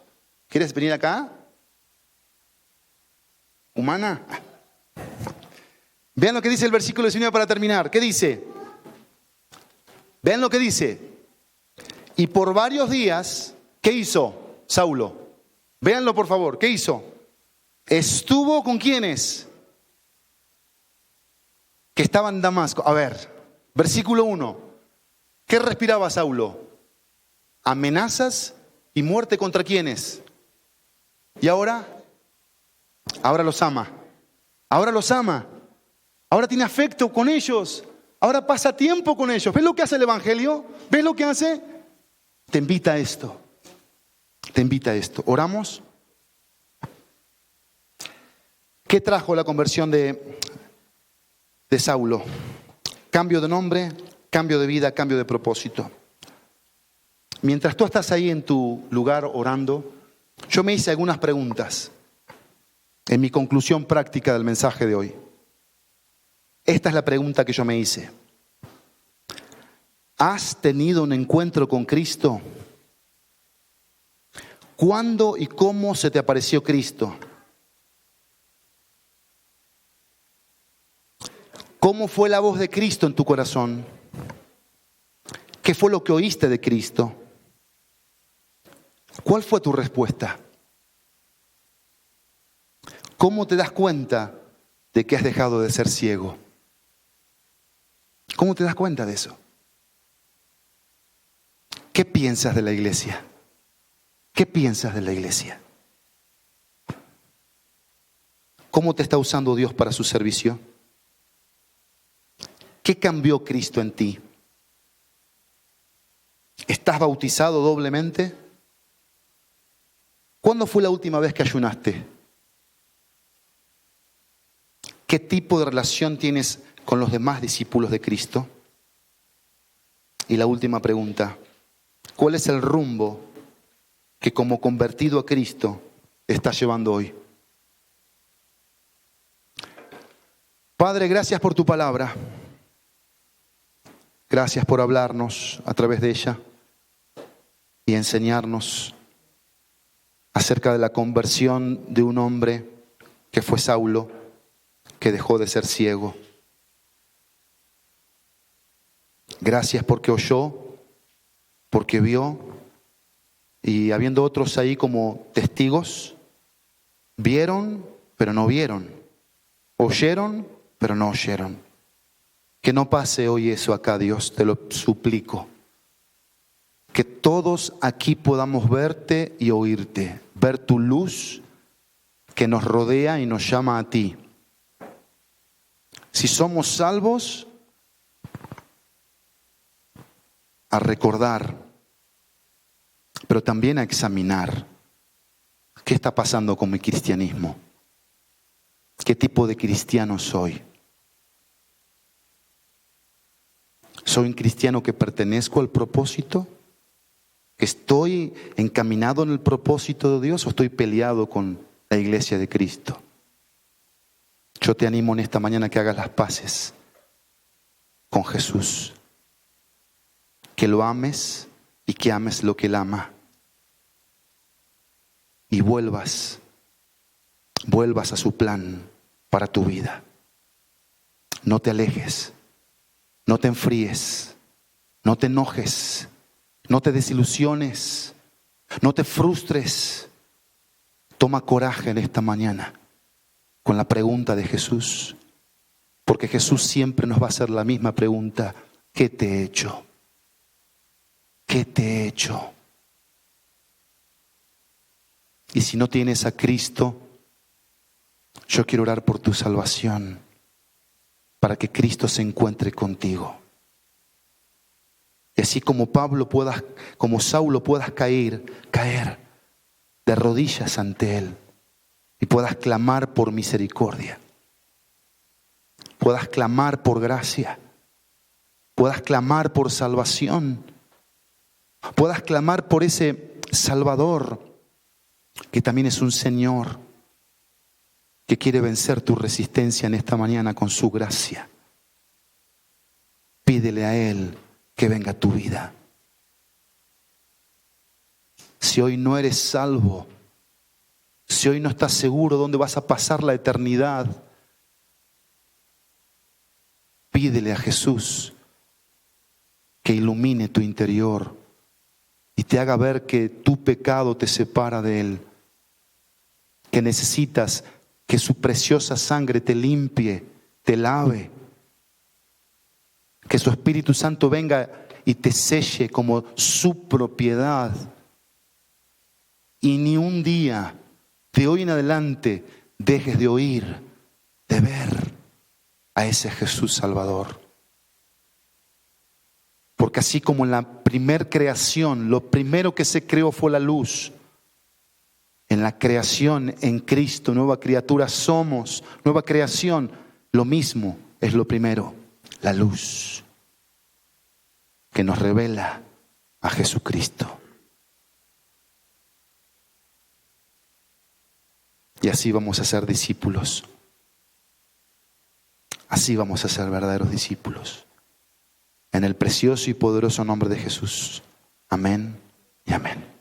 ¿Quieres venir acá? ¿Humana? Vean lo que dice el versículo 19 para terminar. ¿Qué dice? Vean lo que dice. Y por varios días, ¿qué hizo Saulo? Véanlo por favor. ¿Qué hizo? Estuvo con ¿quiénes? Que estaban en Damasco. A ver, versículo 1. ¿Qué respiraba Saulo? Amenazas y muerte contra ¿quiénes? Y ahora los ama. Ahora los ama. Ahora tiene afecto con ellos. Ahora pasa tiempo con ellos. ¿Ves lo que hace el Evangelio? ¿Ves lo que hace? Te invita a esto. Te invita a esto. ¿Oramos? ¿Qué trajo la conversión de Saulo? Cambio de nombre, cambio de vida, cambio de propósito. Mientras tú estás ahí en tu lugar orando, yo me hice algunas preguntas en mi conclusión práctica del mensaje de hoy. Esta es la pregunta que yo me hice. ¿Has tenido un encuentro con Cristo? ¿Cuándo y cómo se te apareció Cristo? ¿Cómo fue la voz de Cristo en tu corazón? ¿Qué fue lo que oíste de Cristo? ¿Cuál fue tu respuesta? ¿Cómo te das cuenta de que has dejado de ser ciego? ¿Cómo te das cuenta de eso? ¿Qué piensas de la iglesia? ¿Qué piensas de la iglesia? ¿Cómo te está usando Dios para su servicio? ¿Qué cambió Cristo en ti? ¿Estás bautizado doblemente? ¿Cuándo fue la última vez que ayunaste? ¿Qué tipo de relación tienes con los demás discípulos de Cristo? Y la última pregunta, ¿cuál es el rumbo que como convertido a Cristo estás llevando hoy? Padre, gracias por tu palabra. Gracias por hablarnos a través de ella y enseñarnos acerca de la conversión de un hombre que fue Saulo, que dejó de ser ciego. Gracias porque oyó, porque vio, y habiendo otros ahí como testigos, vieron, pero no vieron, oyeron, pero no oyeron. Que no pase hoy eso acá, Dios, te lo suplico. Que todos aquí podamos verte y oírte, ver tu luz que nos rodea y nos llama a ti. Si somos salvos, a recordar, pero también a examinar qué está pasando con mi cristianismo. ¿Qué tipo de cristiano soy? ¿Soy un cristiano que pertenezco al propósito? ¿Que estoy encaminado en el propósito de Dios o estoy peleado con la iglesia de Cristo? Yo te animo en esta mañana que hagas las paces con Jesús. Que lo ames y que ames lo que Él ama. Y vuelvas a su plan para tu vida. No te alejes, no te enfríes, no te enojes, no te desilusiones, no te frustres. Toma coraje en esta mañana con la pregunta de Jesús, porque Jesús siempre nos va a hacer la misma pregunta: ¿qué te he hecho? ¿Qué te he hecho? Y si no tienes a Cristo, yo quiero orar por tu salvación, para que Cristo se encuentre contigo. Y así como Saulo puedas caer de rodillas ante Él y puedas clamar por misericordia, puedas clamar por gracia, puedas clamar por salvación, puedas clamar por ese Salvador que también es un Señor que quiere vencer tu resistencia en esta mañana con su gracia. Pídele a Él que venga a tu vida. Si hoy no eres salvo, si hoy no estás seguro dónde vas a pasar la eternidad, pídele a Jesús que ilumine tu interior y te haga ver que tu pecado te separa de Él, que necesitas que su preciosa sangre te limpie, te lave, que su Espíritu Santo venga y te selle como su propiedad. Y ni un día, de hoy en adelante, dejes de oír, de ver a ese Jesús Salvador. Porque así como en la primer creación, lo primero que se creó fue la luz. En la creación, en Cristo, nueva criatura somos, nueva creación, lo mismo es lo primero, la luz que nos revela a Jesucristo. Y así vamos a ser discípulos. Así vamos a ser verdaderos discípulos. En el precioso y poderoso nombre de Jesús. Amén y amén.